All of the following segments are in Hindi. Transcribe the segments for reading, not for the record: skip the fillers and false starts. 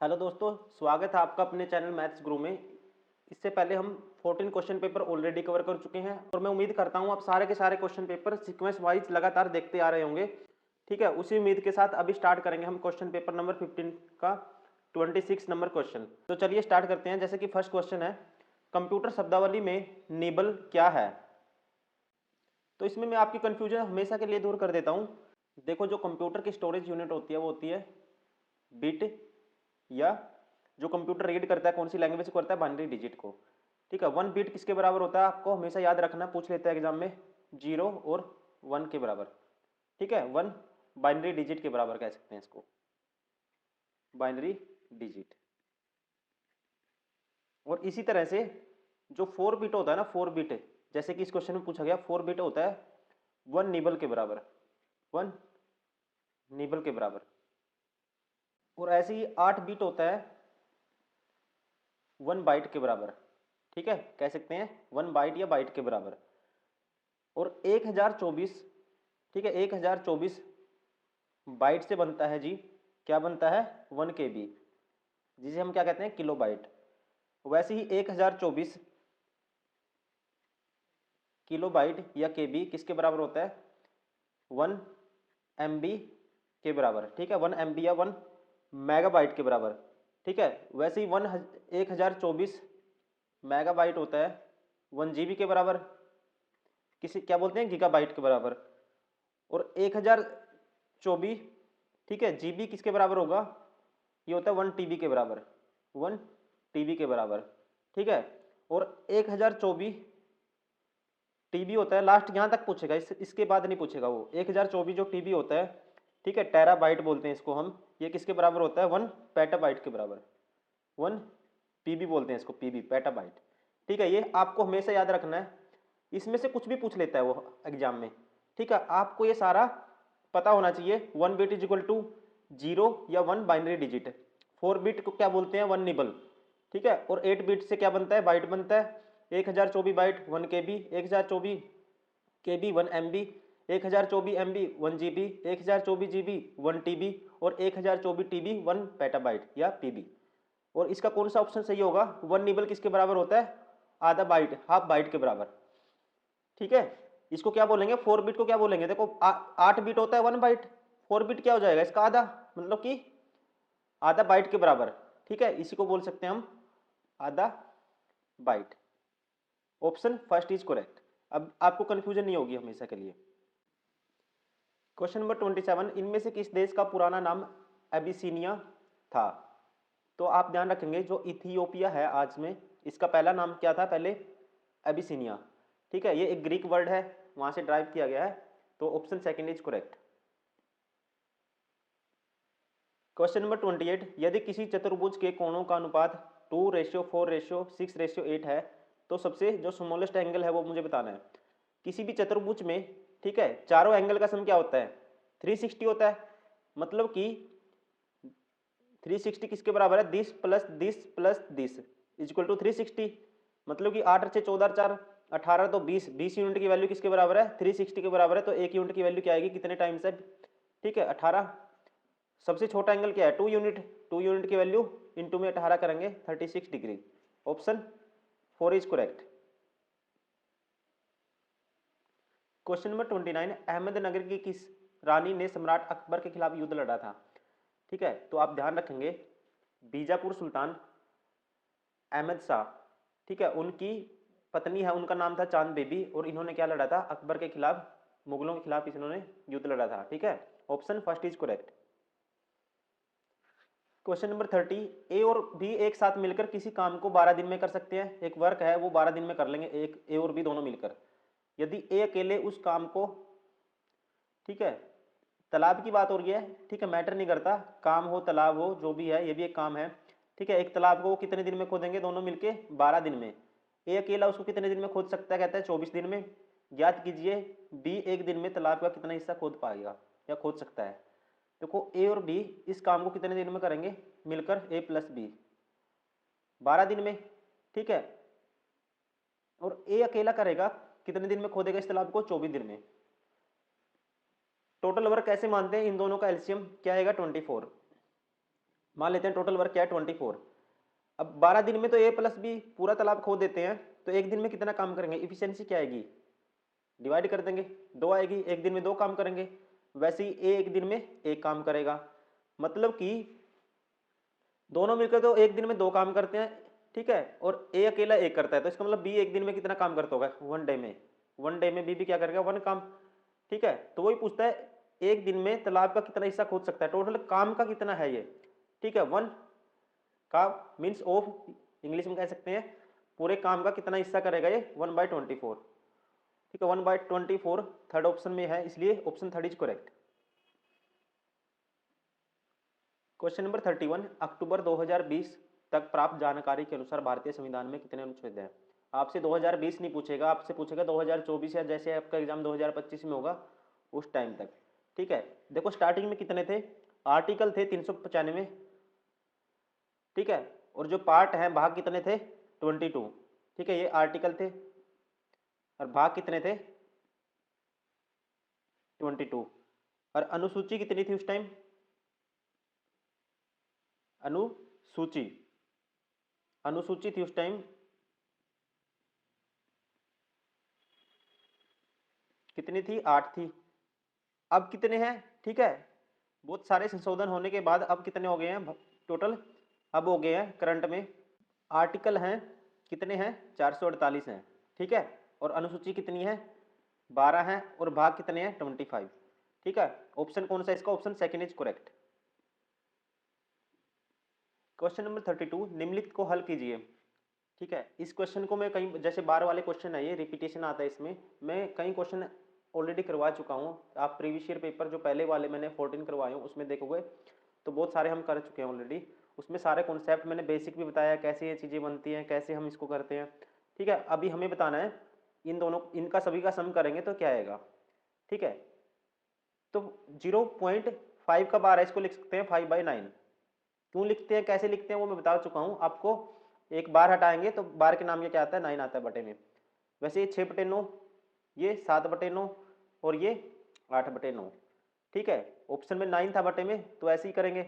हेलो दोस्तों, स्वागत है आपका अपने चैनल मैथ्स गुरु में। इससे पहले हम 14 क्वेश्चन पेपर ऑलरेडी कवर कर चुके हैं और मैं उम्मीद करता हूं आप सारे के सारे क्वेश्चन पेपर सीक्वेंस वाइज लगातार देखते आ रहे होंगे। ठीक है, उसी उम्मीद के साथ अभी स्टार्ट करेंगे हम क्वेश्चन पेपर नंबर 15 का 26 नंबर क्वेश्चन। तो चलिए स्टार्ट करते हैं। जैसे कि फर्स्ट क्वेश्चन है, कंप्यूटर शब्दावली में निबल क्या है। तो इसमें मैं आपकी कंफ्यूजन हमेशा के लिए दूर कर देता हूँ। देखो, जो कंप्यूटर की स्टोरेज यूनिट होती है वो होती है बिट, या जो कंप्यूटर रीड करता है कौन सी लैंग्वेज को करता है, बाइनरी डिजिट को। ठीक है, 1 बिट किसके बराबर होता है आपको हमेशा याद रखना, पूछ लेता है एग्जाम में, 0 और 1 के बराबर। ठीक है, 1 बाइनरी डिजिट के बराबर कह सकते हैं इसको, बाइनरी डिजिट। और इसी तरह से जो 4 बिट होता है ना, 4 बिट, जैसे कि इस क्वेश्चन में पूछा गया 4 बिट होता है 1 निबल के बराबर, 1 निबल के बराबर। और ऐसे ही 8 बिट होता है 1 बाइट के बराबर। ठीक है, कह सकते हैं 1 बाइट या बाइट के बराबर। और 1024, ठीक है, 1024 बाइट से बनता है जी, क्या बनता है, 1 KB, जिसे हम क्या कहते हैं, किलो बाइट। वैसे ही 1024 किलो बाइट या KB किसके बराबर होता है, 1 MB के बराबर। ठीक है, 1 MB या 1 मेगाबाइट के बराबर। ठीक है, वैसे ही 1024 मेगाबाइट होता है 1 GB के बराबर, किसी क्या बोलते हैं, गीगाबाइट के बराबर। और 1024, ठीक है, GB किसके बराबर होगा, ये होता है 1 TB के बराबर, 1 TB के बराबर। ठीक है, और 1024 TB होता है, लास्ट यहाँ तक पूछेगा, इसके बाद नहीं पूछेगा वो। 1024 जो TB होता है, ठीक है, टेराबाइट बोलते हैं इसको हम, ये किसके बराबर होता है, 1 पेटाबाइट के बराबर, 1 PB बोलते हैं इसको, PB पेटाबाइट। ठीक है, ये आपको हमेशा याद रखना है, इसमें से कुछ भी पूछ लेता है वो एग्जाम में। ठीक है, आपको ये सारा पता होना चाहिए। 1 बिट इज इक्वल टू 0 या 1 बाइनरी डिजिट, 4 बिट को क्या बोलते हैं, 1 निबल। ठीक है, और 8 बिट से क्या बनता है, बाइट बनता है। 1024 bite 1 KB, 1024 KB 1 MB, 1024 MB 1 GB, 1024 GB 1 TB, और 1024 TB 1 पेटाबाइट या PB। और इसका कौन सा ऑप्शन सही होगा, 1 निबल किसके बराबर होता है, आधा बाइट, हाफ बाइट के बराबर। ठीक है, इसको क्या बोलेंगे, 4 बिट को क्या बोलेंगे, देखो 8 बिट होता है 1 बाइट, 4 बिट क्या हो जाएगा इसका आधा, मतलब कि आधा बाइट के बराबर। ठीक है, इसी को बोल सकते हैं हम आधा byte. Option first is correct. अब आपको कंफ्यूजन नहीं होगी हमेशा के लिए। क्वेश्चन नंबर 27, इनमें से किस देश का पुराना नाम एबिसिनिया था। तो आप ध्यान रखेंगे, जो इथियोपिया है आज में, इसका पहला नाम क्या था पहले, एबिसिनिया। ठीक है, ये एक ग्रीक वर्ड है, वहां से ड्राइव किया गया है, तो option second is correct. Question number 28, यदि किसी चतुर्भुज के कोणों का अनुपात 2:4:6:8 है, तो सबसे जो स्मॉलेस्ट एंगल है वो मुझे बताना है। किसी भी चतुर्भुज में, ठीक है, चारों एंगल का सम क्या होता है, 360 होता है। मतलब कि 360 किसके बराबर है, 10 plus 10 plus 10 is equal to 360। मतलब कि 8 6 14 4 18, तो 20, 20 यूनिट की वैल्यू किसके बराबर है, 360 के बराबर है। तो 1 यूनिट की वैल्यू क्या आएगी, कितने टाइम्स है, ठीक है, 18। सबसे छोटा एंगल क्या है, 2 यूनिट, 2 यूनिट की वैल्यू इंटू में 18 करेंगे, 36 degree. Option 4 is correct. Question number 29, Ahmednagar की किस रानी ने सम्राट अकबर के खिलाफ युद्ध लड़ा था। ठीक है, तो आप ध्यान रखेंगे, बीजापुर सुल्तान अहमद शाह, ठीक है, उनकी पत्नी है, उनका नाम था चांद बेबी, और इन्होंने क्या लड़ा था, अकबर के खिलाफ, मुगलों के खिलाफ इन्होंने युद्ध लड़ा था। ठीक है, option first is correct. Question number 30, ए और बी एक साथ मिलकर किसी काम को 12 दिन में कर सकते हैं। एक वर्क है वो 12 दिन में कर लेंगे, एक ए और बी दोनों मिलकर। यदि ए अकेले उस काम को, ठीक है, तालाब की बात हो रही है, ठीक है, मैटर नहीं करता, काम हो तालाब हो जो भी है, ये भी एक काम है। ठीक है, एक तालाब को वो कितने दिन में खोदेंगे, दोनों मिलके 12 दिन में। ए अकेला उसको कितने दिन में खोद सकता है, कहता है 24 दिन में। ज्ञात कीजिए बी एक दिन में तालाब का कितना हिस्सा खोद पाएगा या खोद सकता है। देखो, ए और बी इस काम को कितने दिन में करेंगे मिलकर, ए प्लस बी 12 दिन में। ठीक है, और ए अकेला करेगा कितने दिन में खोदेगा इस तालाब को, 24 दिन में। टोटल वर्क कैसे मानते हैं, इन दोनों का एलसीएम क्या आएगा, 24। मान लेते हैं टोटल वर्क क्या है 24। अब 12 दिन में तो ए प्लस बी पूरा तालाब खोद देते हैं, तो एक दिन में कितना काम करेंगे, इफिशियंसी क्या आएगी, डिवाइड कर देंगे, 2 आएगी, एक दिन में 2 काम करेंगे। वैसे ही ए एक दिन में 1 काम करेगा, मतलब कि दोनों मिलकर तो एक दिन में 2 काम करते हैं, ठीक है, और ए अकेला 1 करता है, तो इसका मतलब बी एक दिन में कितना काम करता होगा, 1 डे में, 1 डे में बी भी क्या करेगा, 1 काम, ठीक है। तो वही पूछता है एक दिन में तालाब का कितना हिस्सा खोद सकता है, टोटल काम का कितना है ये, ठीक है, 1 का मीन्स ऑफ, इंग्लिश में कह सकते हैं पूरे काम का कितना हिस्सा करेगा ये, 1/24, ठीक है, 1/24 थर्ड ऑप्शन में है, इसलिए option third is correct. Question number 31, अक्टूबर 2020 तक प्राप्त जानकारी के अनुसार भारतीय संविधान में कितने अनुच्छेद हैं। आपसे 2020 नहीं पूछेगा, आपसे पूछेगा 2024 या जैसे आपका एग्जाम 2025 में होगा उस टाइम तक, ठीक है। देखो स्टार्टिंग में कितने थे, आर्टिकल थे 395, ठीक है, और जो पार्ट है भाग कितने थे 22, ठीक है, ये आर्टिकल थे और भाग कितने थे 22, और अनुसूची कितनी थी उस टाइम, अनुसूची अनुसूची थी उस टाइम कितनी थी, 8 थी। अब कितने हैं, ठीक है, बहुत सारे संशोधन होने के बाद अब कितने हो गए हैं टोटल, अब हो गए हैं करंट में आर्टिकल हैं कितने हैं 448 हैं, ठीक है, और अनुसूची कितनी है 12 है, और भाग कितने हैं 25, ठीक है। ऑप्शन कौन सा इसका, option second is correct. Question number 32, निम्नलिखित को हल कीजिए, ठीक है। इस क्वेश्चन को मैं कई जैसे बार वाले क्वेश्चन है, ये रिपीटेशन आता है इसमें, मैं कई क्वेश्चन ऑलरेडी करवा चुका हूँ, आप प्रीवियस ईयर पेपर जो पहले वाले मैंने 14 करवाए हूँ उसमें देखोगे तो बहुत सारे हम कर चुके हैं ऑलरेडी, उसमें सारे कॉन्सेप्ट मैंने बेसिक भी बताया, कैसे ये चीज़ें बनती हैं, कैसे हम इसको करते हैं, ठीक है। अभी हमें बताना है इन दोनों, इनका सभी का सम करेंगे तो क्या आएगा, ठीक है। तो 0.5 का बार है, इसको लिख सकते हैं 5/9, क्यों लिखते हैं कैसे लिखते हैं वो मैं बता चुका हूँ आपको, एक बार हटाएंगे तो बार के नाम ये क्या आता है 9 आता है बटे में, वैसे ये 6/9, ये 7/9 और ये 8/9, ठीक है। ऑप्शन में 9 था बटे में तो ऐसे ही करेंगे,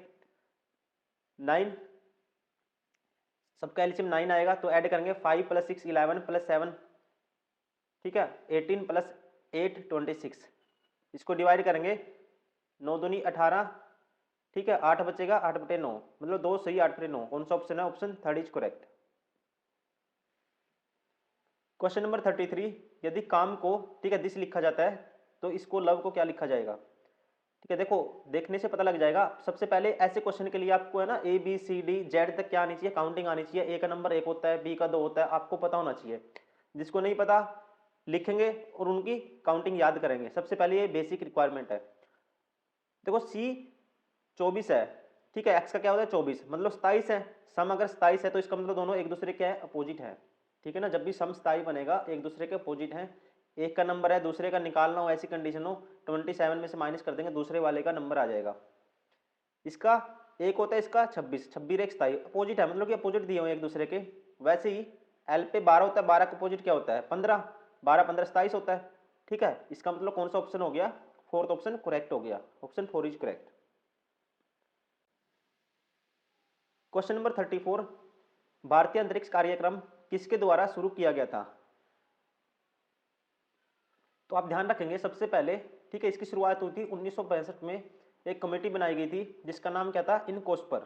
9 सबका एलसीएम 9 आएगा तो ऐड करेंगे 5 + 6 11 + 7, ठीक है, 18 + 8 26, इसको डिवाइड करेंगे 9 दूनी 18, ठीक है, 8 बचेगा 8/9, मतलब 2 सही 8/9, कौन सा ऑप्शन है, option third is correct. Question number 33, यदि काम को, ठीक है, दिस लिखा जाता है तो इसको लव को क्या लिखा जाएगा, ठीक है। देखो देखने से पता लग जाएगा, सबसे पहले ऐसे क्वेश्चन के लिए आपको है ना ABCD Z तक क्या आनी चाहिए, काउंटिंग आनी चाहिए, A का नंबर 1 होता है, B का 2 होता है, आपको पता होना चाहिए। जिसको नहीं पता लिखेंगे और उनकी काउंटिंग याद करेंगे, सबसे पहले ये बेसिक रिक्वायरमेंट है। देखो C 24 है, ठीक है, X का क्या होता है 24, मतलब 27 है, सम अगर 27 है तो इसका मतलब दोनों एक दूसरे के अपोजिट है, ठीक है ना। जब भी सम स्थाई बनेगा एक दूसरे के अपोजिट हैं, एक का नंबर है दूसरे का निकालना हो, ऐसी कंडीशन हो 27 में से माइनस कर देंगे दूसरे वाले का नंबर आ जाएगा, इसका एक होता है, इसका 26, 26 एक 27 अपोजिट है, मतलब कि अपोजिट दिए हुए एक दूसरे के। वैसे ही एल पे 12 होता है, 12 का अपोजिट क्या होता है 15, 12 15 27 होता है, ठीक है। इसका मतलब कौन सा ऑप्शन हो गया, फोर्थ ऑप्शन करेक्ट हो गया, option 4 is correct. Question number 34, भारतीय अंतरिक्ष कार्यक्रम किसके द्वारा शुरू किया गया था। तो आप ध्यान रखेंगे सबसे पहले, ठीक है, इसकी शुरुआत हुई थी 1962 में, एक कमेटी बनाई गई थी जिसका नाम क्या था, इनकोस्पर,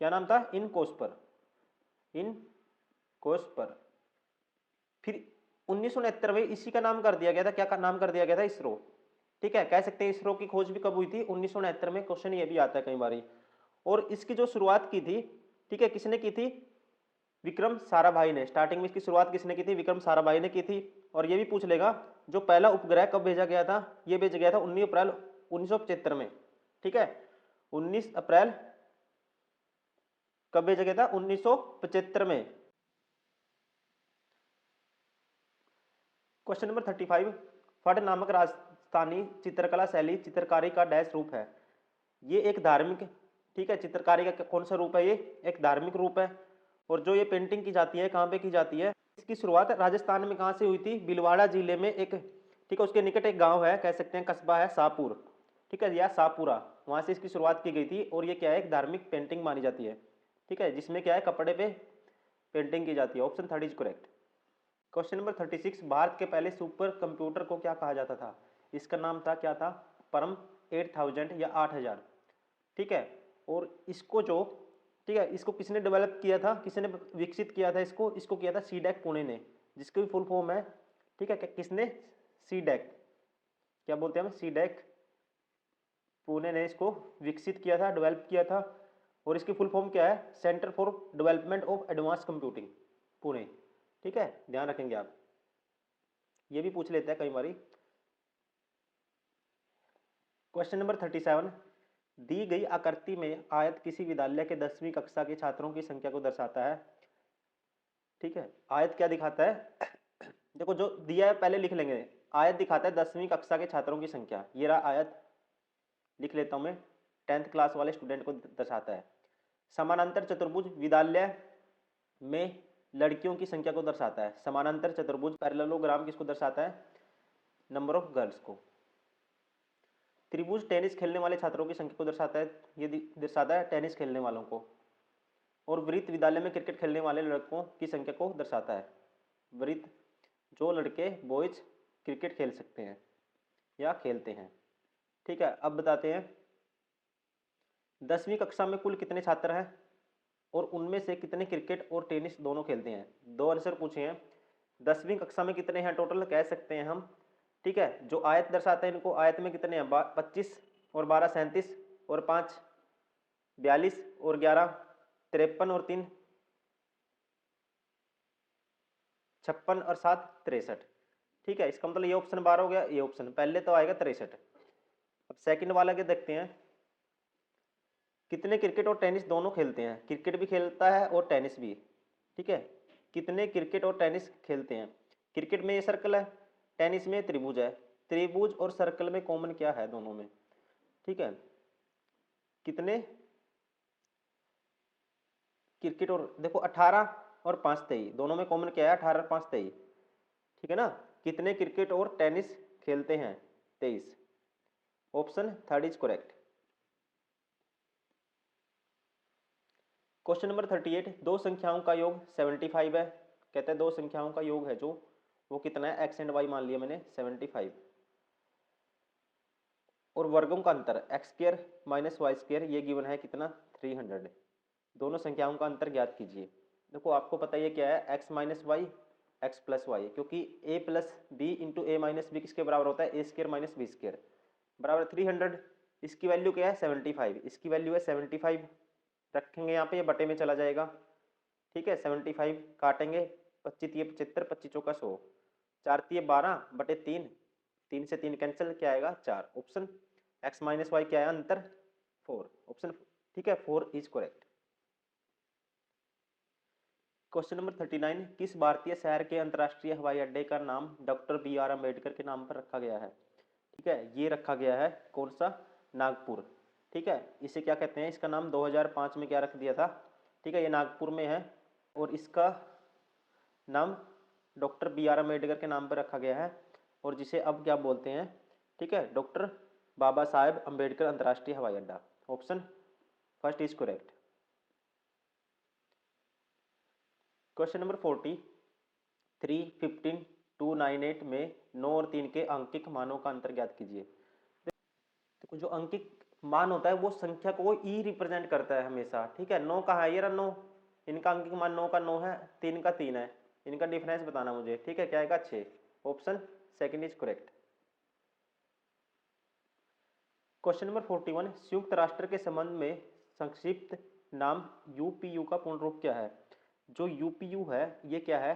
क्या नाम था, इनकोस्पर, इनकोस्पर। फिर 1969 में इसी का नाम कर दिया गया था, क्या का नाम कर दिया गया था, इसरो, ठीक है। कह सकते हैं इसरो की खोज भी कब हुई थी 1969 में, क्वेश्चन ये भी आता है कई बारी। और इसकी जो शुरुआत की थी, ठीक है, किसने की थी, विक्रम साराभाई ने, स्टार्टिंग में इसकी शुरुआत किसने की थी, विक्रम साराभाई ने की थी। और ये भी पूछ लेगा जो पहला उपग्रह कब भेजा गया था, ये भेजा गया था 19 अप्रैल 1975 में, ठीक है, 19 अप्रैल कब भेजा गया था 1975 में। क्वेश्चन नंबर 35, फट नामक राजस्थानी चित्रकला शैली चित्रकारी का डैश रूप है, ये एक धार्मिक, ठीक है, चित्रकारी का कौन सा रूप है, ये एक धार्मिक रूप है। और जो ये पेंटिंग की जाती है कहाँ पे की जाती है, इसकी शुरुआत राजस्थान में कहाँ से हुई थी, भीलवाड़ा जिले में एक, ठीक है, उसके निकट एक गांव है, कह सकते हैं कस्बा है शाहपुर, ठीक है, या शाहपुरा, वहाँ से इसकी शुरुआत की गई थी और ये क्या है, एक धार्मिक पेंटिंग मानी जाती है, ठीक है, जिसमें क्या है, कपड़े पे पेंटिंग की जाती है। Option third is correct. Question number 36, Bharat के पहले सुपर कंप्यूटर को क्या कहा जाता था? इसका नाम था, क्या था? परम 8000 या 8000, ठीक है। और इसको जो, ठीक है, इसको किसने डेवलप किया था, किसने विकसित किया था इसको? इसको किया था सीडेक पुणे ने, जिसकी फुल फॉर्म है, ठीक है, किसने? सीडेक, क्या बोलते हैं हम, सीडेक पुणे ने इसको विकसित किया था, डेवलप किया था। और इसकी फुल फॉर्म क्या है? Centre for development of advance computing Pune, ठीक है, ध्यान रखेंगे आप, ये भी पूछ लेते हैं कई बारी। क्वेश्चन नंबर 37, दी गई आकृति में आयत किसी विद्यालय के 10वीं कक्षा के छात्रों की संख्या को दर्शाता है, ठीक है। आयत क्या दिखाता है? देखो जो दिया है पहले लिख लेंगे। आयत दिखाता है 10वीं कक्षा के छात्रों की संख्या, ये रहा आयत, लिख लेता हूं मैं, 10th क्लास वाले स्टूडेंट को दर्शाता है। समानांतर चतुर्भुज विद्यालय में लड़कियों की संख्या को दर्शाता है। समानांतर चतुर्भुज पैरेललोग्राम किसको दर्शाता है? नंबर ऑफ गर्ल्स को। त्रिभुज टेनिस खेलने वाले छात्रों की संख्या को दर्शाता है, ये दर्शाता है टेनिस खेलने वालों को। और वृत्त विद्यालय में क्रिकेट खेलने वाले लड़कों की संख्या को दर्शाता है। वृत्त, जो लड़के बॉयज क्रिकेट खेल सकते हैं या खेलते हैं, ठीक है। अब बताते हैं 10वीं कक्षा में कुल कितने छात्र हैं और उनमें से कितने क्रिकेट और टेनिस दोनों खेलते हैं? दो आंसर पूछे हैं। 10वीं कक्षा में कितने हैं टोटल, कह सकते हैं हम, ठीक है। जो आयत दर्शाते हैं इनको, आयत में कितने हैं? 25 और 12 37 और 5 42 और 11 53 और 3 56 और 7 63, ठीक है। इसका मतलब ये ऑप्शन 12 हो गया, ये ऑप्शन पहले तो आएगा 63। अब सेकंड वाला के देखते हैं, कितने क्रिकेट और टेनिस दोनों खेलते हैं? क्रिकेट भी खेलता है और टेनिस भी, ठीक है। कितने क्रिकेट और टेनिस खेलते हैं? क्रिकेट में ये सर्कल है, टेनिस में त्रिभुज है। त्रिभुज और सर्कल में कॉमन क्या है दोनों में, ठीक है? कितने क्रिकेट और, देखो 18 और 5 23, दोनों में कॉमन क्या है? 18 और 5 23, ठीक है ना। कितने क्रिकेट और टेनिस खेलते हैं? 23। Option third is correct. Question number 38, दो संख्याओं का योग 75 है। कहते हैं दो संख्याओं का योग है जो, वो कितना है? एक्स एंड वाई मान लिया मैंने 75। और वर्गों का अंतर x square minus y square, ये गिवन है कितना? 300। दोनों संख्याओं का अंतर ज्ञात कीजिए। देखो आपको पता है ये क्या है? X minus y, x plus y, क्योंकि a plus b into a minus b किसके बराबर होता है? A square minus b square बराबर 300। इसकी वैल्यू क्या है? 75। इसकी वैल्यू है 75, रखेंगे यहाँ पे, ये बटे में चला जाएगा, ठीक है। 75 काटेंगे, 25 तिये 75, 25 चौका 100, 4 तिये 12 बटे 3, 3 से 3 कैंसिल, क्या आएगा? 4। ऑप्शन एक्स माइनस वाई क्या है? अंतर 4, ऑप्शन, ठीक है, 4 इज करेक्ट। क्वेश्चन नंबर 39, किस भारतीय शहर के अंतर्राष्ट्रीय हवाई अड्डे का नाम डॉक्टर BR अम्बेडकर के नाम पर रखा गया है? ठीक है, ये रखा गया है कौन सा? नागपुर, ठीक है। इसे क्या कहते हैं? इसका नाम 2005 में क्या रख दिया था, ठीक है, ये नागपुर में है। और इसका नाम डॉक्टर BR अम्बेडकर के नाम पर रखा गया है, और जिसे अब क्या बोलते हैं, ठीक है, डॉक्टर बाबा साहेब अम्बेडकर अंतर्राष्ट्रीय हवाई अड्डा। Option first is correct. Question number 40, 3, 15, 298 में 9 और 3 के अंकिक मानों का अंतर ज्ञात कीजिए। देखो जो अंकिक मान होता है वो संख्या को ई रिप्रेजेंट करता है हमेशा, ठीक है। 9 कहाँ है? ये रहा 9, इनका अंकिक मान 9 का 9 है, 3 का 3 है, इनका डिफरेंस बताना मुझे, ठीक है, क्या आएगा? 6। Option second is correct. Question number 41, संयुक्त राष्ट्र के संबंध में संक्षिप्त नाम UPU का पूर्ण रूप क्या है? जो UPU है ये क्या है?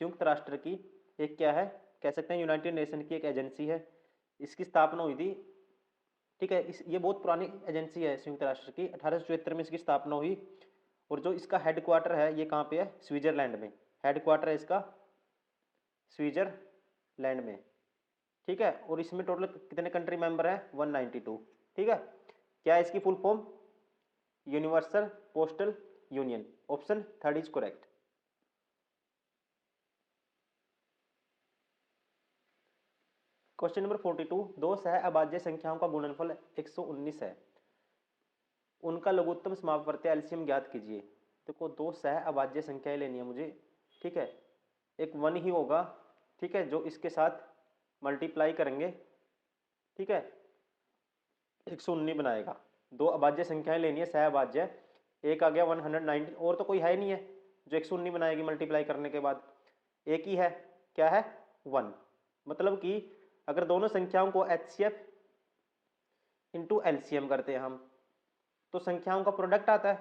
संयुक्त राष्ट्र की एक क्या है, कह सकते हैं यूनाइटेड नेशन की एक एजेंसी है। इसकी स्थापना हुई थी, ठीक है। ये बहुत पुरानी एजेंसी है संयुक्त राष्ट्र की, 1874 में इसकी स्थापना हुई। और जो इसका हेडक्वार्टर है ये कहाँ पे है? स्विट्जरलैंड में। हेडक्वार्टर है इसका स्विट्जरलैंड में, ठीक है। और इसमें टोटल कितने कंट्री मेंबर है? 192, ठीक है। क्या है इसकी full form? Universal postal union. Option third is correct. Question number 42, दो सह अभाज्य संख्याओं का गुणनफल 119 है, उनका लघुत्तम समापवर्ती एलसीएम ज्ञात कीजिए। देखो दो सह अभाज्य संख्याएं लेनी है मुझे, ठीक है, एक 1 ही होगा, ठीक है, जो इसके साथ मल्टीप्लाई करेंगे, ठीक है, 119 बनाएगा। दो अभाज्य संख्याएं लेनी है सह अभाज्य, एक आ गया 119 और तो कोई है नहीं है जो 119 बनाएगी मल्टीप्लाई करने के बाद, एक ही है, क्या है 1। मतलब कि अगर दोनों संख्याओं को एचसीएफ इंटू एलसीएम करते हैं हम तो संख्याओं का प्रोडक्ट आता है,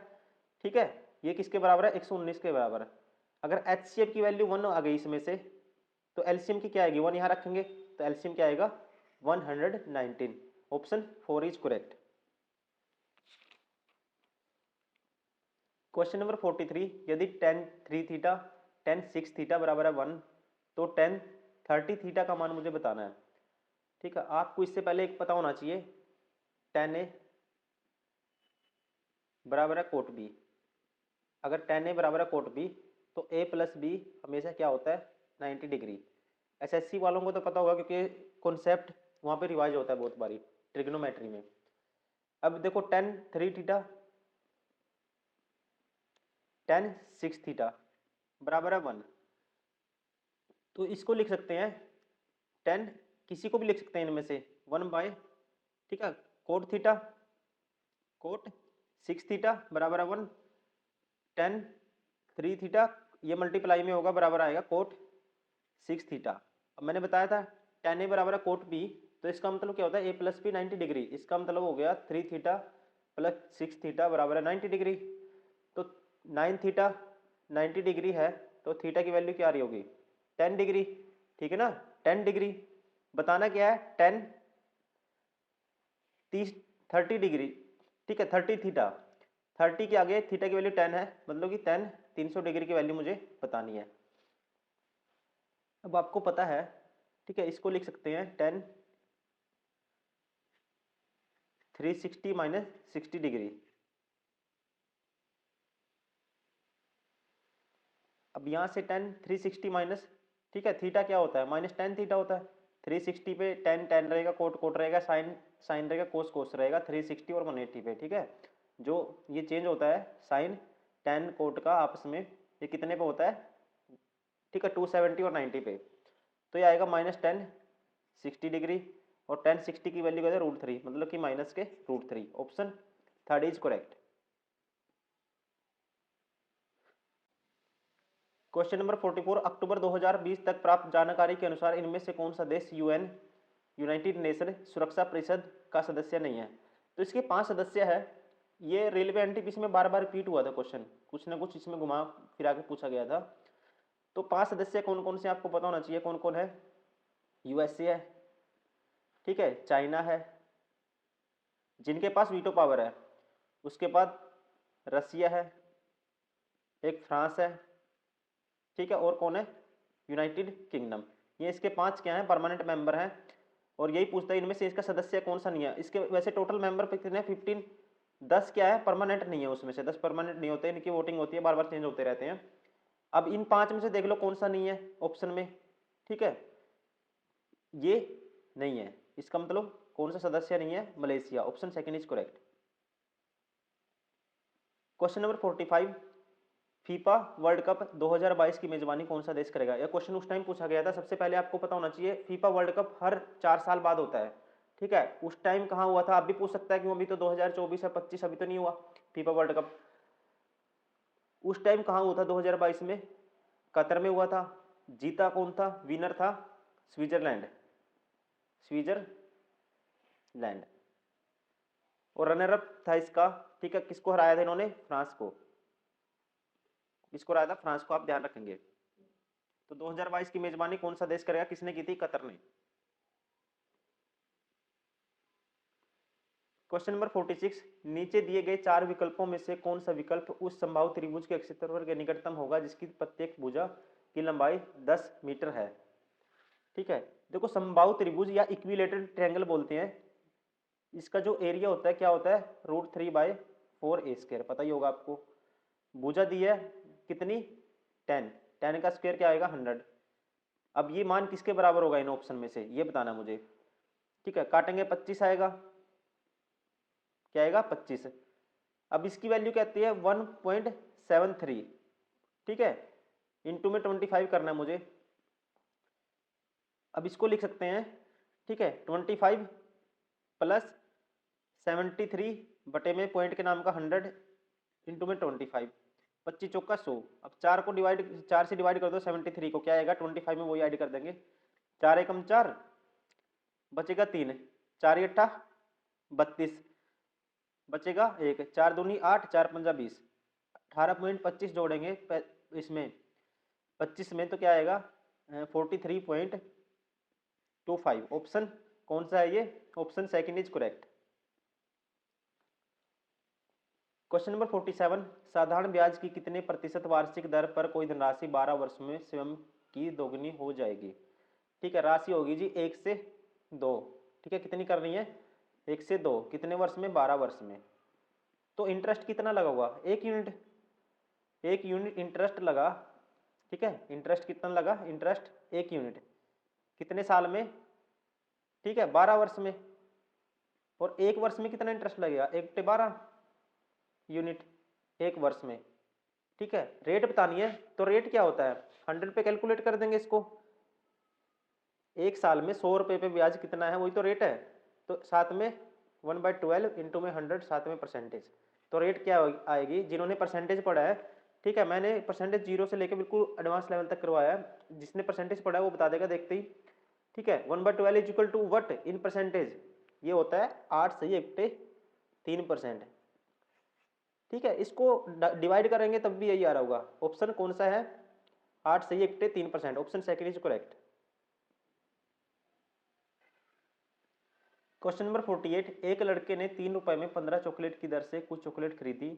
ठीक है, ये किसके बराबर है 119 के बराबर है। अगर एचसीएफ की वैल्यू 1 आ गई इसमें से तो एलसीएम की क्या आएगी 1 यहाँ रखेंगे तो एलसीएम क्या आएगा 119। Option 4 is correct. Question number 43, यदि tan 3 थीटा tan 6 थीटा बराबर है 1 तो tan 30 थीटा का मान मुझे बताना है, ठीक है। आपको इससे पहले एक पता होना चाहिए tan a बराबर है कोट b। अगर tan a बराबर है कोट b तो a प्लस b हमेशा क्या होता है 90 डिग्री। एसएससी वालों को तो पता होगा क्योंकि कॉन्सेप्ट वहाँ पे रिवाइज होता है बहुत बारी ट्रिग्नोमेट्री में। अब देखो tan 3 थीटा tan 6 थीटा बराबर है 1, तो इसको लिख सकते हैं tan, किसी को भी लिख सकते हैं इनमें से 1 बाय, ठीक है, कोट थीटा कोट 6 थीटा बराबर है 1, tan 3 थीटा ये मल्टीप्लाई में होगा बराबर आएगा कोट 6 थीटा। अब मैंने बताया था tan a बराबर है कोट b, तो इसका मतलब क्या होता है a प्लस b 90 डिग्री, इसका मतलब हो गया 3 थीटा प्लस 6 थीटा बराबर है 90 डिग्री। तो 9 थीटा 90 डिग्री है तो थीटा की वैल्यू क्या आ रही होगी 10 डिग्री, ठीक है ना, 10 डिग्री। बताना क्या है 10 30 डिग्री, ठीक है, 30 थीटा, 30 के आगे थीटा की वैल्यू 10 है, मतलब कि 10 300 डिग्री की वैल्यू मुझे बतानी है। अब आपको पता है, ठीक है, इसको लिख सकते हैं 10 360 माइनस 60 डिग्री। अब यहाँ से 10 360 माइनस, ठीक है, थीटा क्या होता है माइनस 10 थीटा होता है, 360 पे 10 10 रहेगा, कोट कोट रहेगा, साइन साइन रहेगा, कोस कोस रहेगा, 360 और 180 पे, ठीक है, जो ये चेंज होता है साइन 10 कोट का आपस में ये कितने पे होता है, ठीक है, 270 और 90 पे, तो ये आएगा माइनस 10 60 डिग्री और 10 60 की वैल्यू क्या है √3, मतलब कि माइनस के √3। Option 3 is correct. Question number 44, अक्टूबर 2020 तक प्राप्त जानकारी के अनुसार इनमें से कौन सा देश यूएन यूनाइटेड नेशन सुरक्षा परिषद का सदस्य नहीं है। तो इसके 5 सदस्य है, ये रेलवे एनटीपीसी में बार बार रिपीट हुआ था क्वेश्चन, कुछ ना कुछ इसमें घुमा फिरा के पूछा गया था। तो 5 सदस्य कौन कौन से आपको पता होना चाहिए कौन कौन है। यूएसए है, ठीक है, चाइना है जिनके पास वीटो पावर है, उसके बाद रसिया है, एक फ्रांस है, ठीक है, और कौन है यूनाइटेड किंगडम। ये इसके 5 क्या हैं परमानेंट मेंबर हैं, और यही पूछता है इनमें से इसका सदस्य कौन सा नहीं है। इसके वैसे टोटल मेंबर कितने 15, 10 क्या है परमानेंट नहीं है, उसमें से 10 परमानेंट नहीं होते, इनकी वोटिंग होती है, बार बार चेंज होते रहते हैं। अब इन 5 में से देख लो कौन सा नहीं है ऑप्शन में, ठीक है, ये नहीं है, इसका मतलब कौन सा सदस्य नहीं है Malaysia. Option 2 is correct. Question number 45, FIFA world cup 2022 की मेजबानी कौन सा देश करेगा। यह क्वेश्चन उस टाइम पूछा गया था। सबसे पहले आपको पता होना चाहिए फीफा वर्ल्ड कप हर 4 साल बाद होता है, ठीक है, उस टाइम कहाँ हुआ था, अब भी पूछ सकता है कि अभी तो 2024 है 25 अभी तो नहीं हुआ फीफा वर्ल्ड कप। उस टाइम कहाँ हुआ था 2022 में, कतर में हुआ था। जीता कौन था, विनर था स्विट्जरलैंड, स्विट्जरलैंड, और रनर अप था इसका, ठीक है, किसको हराया था इन्होंने, फ्रांस को, किसको हराया था, फ्रांस को, आप ध्यान रखेंगे। तो 2022 की मेजबानी कौन सा देश करेगा, किसने की थी, कतर ने। क्वेश्चन नंबर 46, नीचे दिए गए 4 विकल्पों में से कौन सा विकल्प उस संभावित त्रिभुज के क्षेत्रफल के निकटतम होगा जिसकी प्रत्येक भुजा की लंबाई 10 मीटर है। ठीक है, देखो संभावित त्रिभुज या इक्विलेटरल ट्रायंगल बोलते हैं, इसका जो एरिया होता है क्या होता है √3/4a², पता ही होगा आपको। भुजा दी है कितनी 10, 10 का स्क्वायर क्या आएगा 100। अब ये मान किसके बराबर होगा इन ऑप्शन में से, ये बताना मुझे। ठीक है, काटेंगे 25 आएगा, क्या आएगा 25। अब इसकी वैल्यू कहती है 1.73, ठीक है, इंटू में 25 करना है मुझे। अब इसको लिख सकते हैं, ठीक है, 25 प्लस 73 बटे में पॉइंट के नाम का 100 इंटू में 25, 25 चौका 100। अब 4 से डिवाइड कर दो 73 को, क्या आएगा 25 में वही ऐड कर देंगे, 4 एकम 4 बचेगा 3, 4 अट्ठा 32 बचेगा 1, 4 दूनी 8, 4 पंजा 20, 18.25 जोड़ेंगे इसमें 25 में तो क्या आएगा 43.25। ऑप्शन कौन सा है ये, option second is correct. Question number 47, साधारण ब्याज की कितने प्रतिशत वार्षिक दर पर कोई धनराशि 12 वर्ष में स्वयं की दोगुनी हो जाएगी। ठीक है, राशि होगी जी 1 से 2, ठीक है, कितनी करनी है 1 से 2, कितने वर्ष में 12 वर्ष में। तो इंटरेस्ट कितना लगा हुआ 1 यूनिट, 1 यूनिट इंटरेस्ट लगा, ठीक है, इंटरेस्ट कितना लगा, इंटरेस्ट 1 यूनिट, कितने साल में, ठीक है 12 वर्ष में। और 1 वर्ष में कितना इंटरेस्ट लगेगा 1/12 यूनिट 1 वर्ष में, ठीक है। रेट बतानी है तो रेट क्या होता है 100 पे कैलकुलेट कर देंगे इसको, 1 साल में 100 रुपये पे ब्याज कितना है वही तो रेट है, तो साथ में 1/12 इंटू में 100 साथ में परसेंटेज, तो रेट क्या आएगी, जिन्होंने परसेंटेज पढ़ा है, ठीक है, मैंने परसेंटेज 0 से लेकर बिल्कुल एडवांस लेवल तक करवाया है, जिसने परसेंटेज पढ़ा है वो बता देगा देखते ही, ठीक है। 1/12 is equal to what in percentage, ये होता है 8 सही 3%, ठीक है। इसको डिवाइड करेंगे तब भी यही आ रहा होगा, ऑप्शन कौन सा है 8 सही 3%, option second is correct. Question number 48, एक लड़के ने 3 रुपए में 15 चॉकलेट की दर से कुछ चॉकलेट खरीदी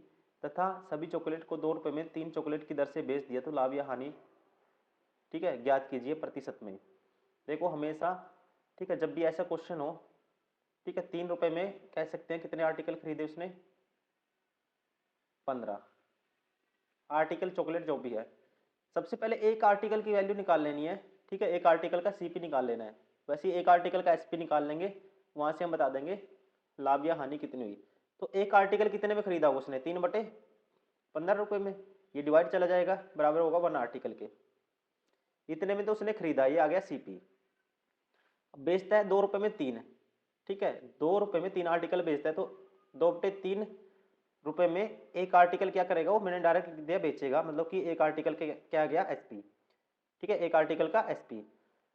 तथा सभी चॉकलेट को 2 रुपए में 3 चॉकलेट की दर से बेच दिया, तो लाभ या हानि, ठीक है, ज्ञात कीजिए प्रतिशत में। देखो हमेशा, ठीक है, जब भी ऐसा क्वेश्चन हो, ठीक है, 3 रुपए में कह सकते हैं कितने आर्टिकल खरीदे उसने 15 आर्टिकल चॉकलेट जो भी है। सबसे पहले एक आर्टिकल की वैल्यू निकाल लेनी है, ठीक है, एक आर्टिकल का सीपी निकाल लेना है, वैसे एक आर्टिकल का एसपी निकाल लेंगे, वहां से हम बता देंगे लाभ या हानि कितनी हुई। तो एक आर्टिकल कितने में खरीदा होगा उसने 3/15 रुपए में, ये डिवाइड चला जाएगा बराबर होगा 1 आर्टिकल के, इतने में तो उसने खरीदा, ये आ गया सीपी। बेचता है 2 रुपए में 3, ठीक है, 2 रुपए में 3 आर्टिकल बेचता है, तो 2/3 रुपए में एक आर्टिकल क्या करेगा वो, मैंने डायरेक्ट लिख दिया बेचेगा, मतलब कि एक आर्टिकल के क्या गया एसपी, ठीक है, एक आर्टिकल का एसपी।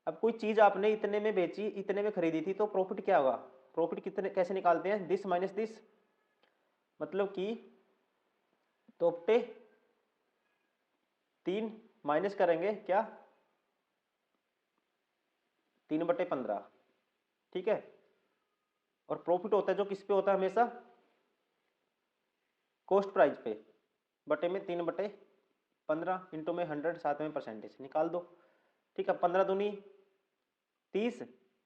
अब कोई चीज आपने इतने में बेची इतने में खरीदी थी, तो प्रॉफिट क्या होगा, प्रॉफिट कितने कैसे निकालते हैं, दिस माइनस दिस, मतलब कि 2/3 माइनस करेंगे क्या 3/15, ठीक है। और प्रॉफिट होता है जो किस पे होता है हमेशा, कॉस्ट प्राइस पे, बटे में 3/15 इंटू में 100 साथ में परसेंटेज निकाल दो, ठीक है। 15 दूनी 30,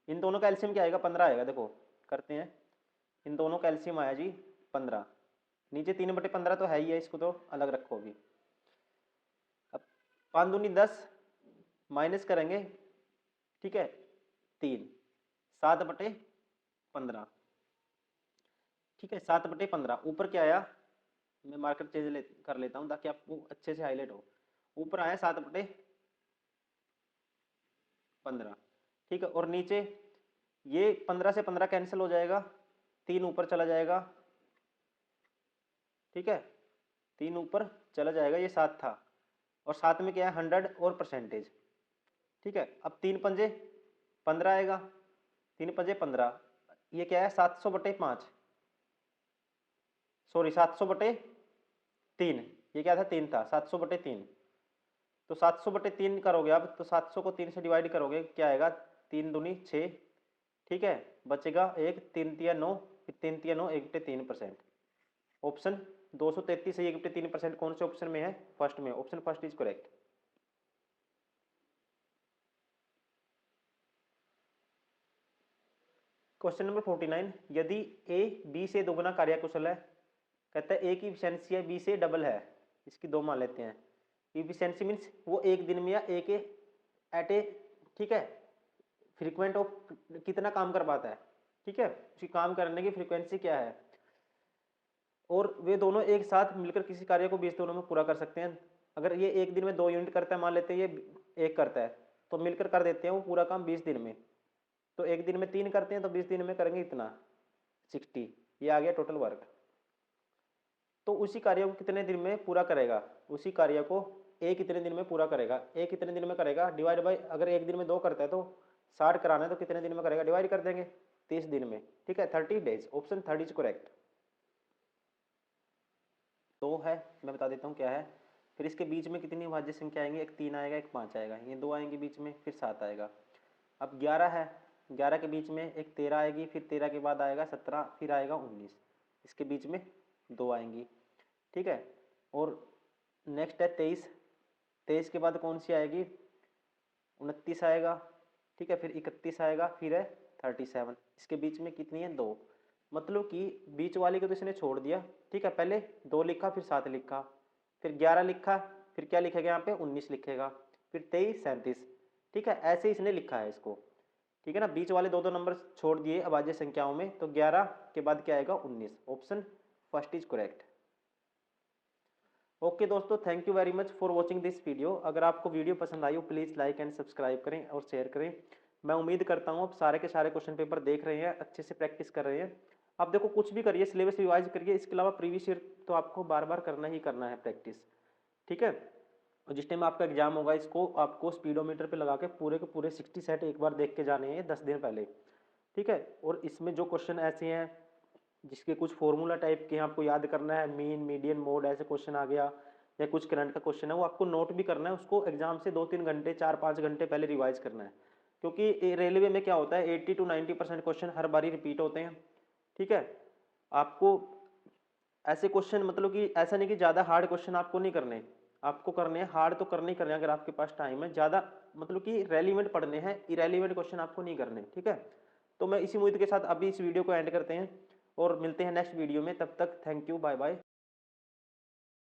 इन दोनों का एलसीएम क्या आएगा 15 आएगा, देखो करते हैं, इन दोनों का एलसीएम आया जी 15, नीचे 3/15 तो है ही है, इसको तो अलग रखो अभी। अब 5 दूनी 10 माइनस करेंगे, ठीक है 3, 7/15, ठीक है 7/15, ऊपर क्या आया, मैं मार्कर चेंज कर लेता हूँ ताकि आपको अच्छे से हाईलाइट हो, ऊपर आया 7/15, ठीक है। और नीचे ये 15 से 15 कैंसिल हो जाएगा, 3 ऊपर चला जाएगा, ठीक है, 3 ऊपर चला जाएगा, ये 7 था, और साथ में क्या है 100 और परसेंटेज, ठीक है। अब 3 पंजे 15 आएगा, 3 पंजे 15, ये क्या है 700/5, सॉरी 700/3, ये क्या था 3 था, 700/3, तो 700/3 करोगे अब, तो 700 को 3 से डिवाइड करोगे क्या आएगा 3 दूनी 6, ठीक है, बचेगा 1, 3 तिया 9, 3 तिया 9, 1/3%। ऑप्शन 233 से 1/3% कौन से ऑप्शन में है, फर्स्ट में, option first is correct. Question number 49, यदि ए बी से दोगुना कार्यकुशल है, कहता है ए की इफिशियंसी है बी से डबल है, इसकी 2 मान लेते हैं, इफिशियंसी मीन्स वो एक दिन में या ए के एट ए, ठीक है, फ्रीक्वेंट ऑफ कितना काम कर पाता है, ठीक है, उसकी काम करने की फ्रीक्वेंसी क्या है, और वे दोनों एक साथ मिलकर किसी कार्य को 20 दिनों में पूरा कर सकते हैं। अगर ये एक दिन में 2 यूनिट करता है, मान लेते हैं ये एक करता है, तो मिलकर कर देते हैं वो पूरा काम 20 दिन में। तो एक दिन में 3 करते हैं तो 20 दिन में करेंगे इतना 60, ये आ गया टोटल वर्क। तो उसी कार्य को कितने दिन में पूरा करेगा, उसी कार्य को ए कितने दिन में पूरा करेगा, ए कितने दिन में करेगा डिवाइड बाई, अगर एक दिन में 2 करता है तो 60 कराना है तो कितने दिन में करेगा, डिवाइड कर देंगे 30 दिन में। ठीक है, 30 डेज, ऑप्शन 30 इज करेक्ट। तो है, मैं बता देता हूँ क्या है। फिर इसके बीच में कितनी भाज्य संख्या आएंगी, एक 3 आएगा, एक 5 आएगा, ये 2 आएंगे बीच में, फिर 7 आएगा। अब 11 है, 11 के बीच में एक 13 आएगी, फिर 13 के बाद आएगा 17, फिर आएगा 19, इसके बीच में 2 आएंगी। ठीक है, और नेक्स्ट है 23, 23 के बाद कौन सी आएगी, 29 आएगा। ठीक है, फिर 31 आएगा, फिर है 37, इसके बीच में कितनी है, 2। मतलब कि बीच वाली को तो इसने छोड़ दिया। ठीक है, पहले 2 लिखा, फिर 7 लिखा, फिर 11 लिखा, फिर क्या लिखेगा यहाँ पे 19 लिखेगा, फिर 23, 37। ठीक है, ऐसे इसने लिखा है इसको। ठीक है ना, बीच वाले 2 नंबर छोड़ दिए अभाज्य संख्याओं में, तो 11 के बाद क्या आएगा 19, option first is correct. Okay दोस्तों, thank you very much for watching this video. अगर आपको वीडियो पसंद आई हो प्लीज़ लाइक एंड सब्सक्राइब करें और शेयर करें। मैं उम्मीद करता हूँ आप सारे के सारे क्वेश्चन पेपर देख रहे हैं, अच्छे से प्रैक्टिस कर रहे हैं। आप देखो कुछ भी करिए, सिलेबस रिवाइज करिए, इसके अलावा प्रीवियस ईयर तो आपको बार बार करना ही करना है प्रैक्टिस। ठीक है, और जिस टाइम आपका एग्जाम होगा इसको आपको स्पीडोमीटर पे लगा के पूरे 60 सेट एक बार देख के जाने हैं 10 दिन पहले। ठीक है, और इसमें जो क्वेश्चन ऐसे हैं जिसके कुछ फॉर्मूला टाइप के आपको याद करना है, मीन मीडियन मोड ऐसे क्वेश्चन आ गया, या कुछ करंट का क्वेश्चन है वो आपको नोट भी करना है, उसको एग्जाम से 2-3 घंटे 4-5 घंटे पहले रिवाइज करना है। क्योंकि रेलवे में क्या होता है 80 to 90% क्वेश्चन हर बारी रिपीट होते हैं। ठीक है, आपको ऐसे क्वेश्चन मतलब कि ऐसा नहीं कि ज़्यादा हार्ड क्वेश्चन आपको नहीं करने, आपको करने हैं हार्ड तो करने ही करने हैं अगर आपके पास टाइम है। ज़्यादा मतलब कि रेलिवेंट पढ़ने हैं, इरेलीवेंट क्वेश्चन आपको नहीं करने। ठीक है, तो मैं इसी उम्मीद के साथ अभी इस वीडियो को एंड करते हैं और मिलते हैं नेक्स्ट वीडियो में। तब तक थैंक यू, बाय बाय।